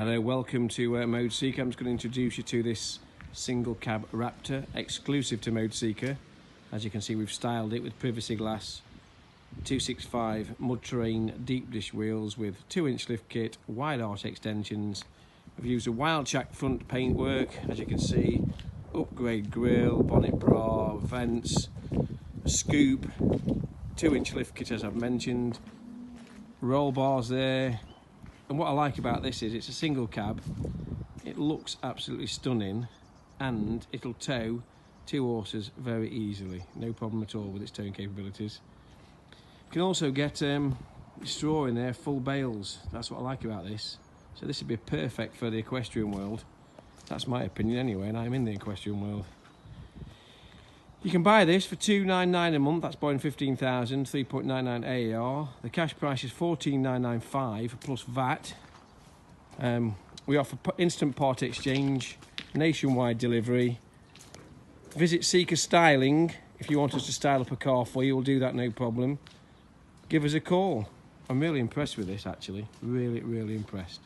Hello, welcome to Mode Seeker. I'm just going to introduce you to this single cab Raptor, exclusive to Mode Seeker. As you can see, we've styled it with privacy glass, 265 mud terrain deep dish wheels with 2-inch lift kit, wide arch extensions. We've used a wild shack front paintwork, as you can see, upgrade grille, bonnet bra, vents, a scoop, 2-inch lift kit as I've mentioned, roll bars there. And what I like about this is it's a single cab, it looks absolutely stunning, and it'll tow 2 horses very easily, no problem at all with its towing capabilities. You can also get straw in there, full bales. That's what I like about this. So this would be perfect for the equestrian world. That's my opinion anyway, and I'm in the equestrian world. You can buy this for $299 a month, that's buying 15,000, 3.99 AER. The cash price is $14,995 plus VAT. We offer instant part exchange, nationwide delivery. Visit Seeker Styling if you want us to style up a car for you, we'll do that no problem. Give us a call. I'm really impressed with this actually, really impressed.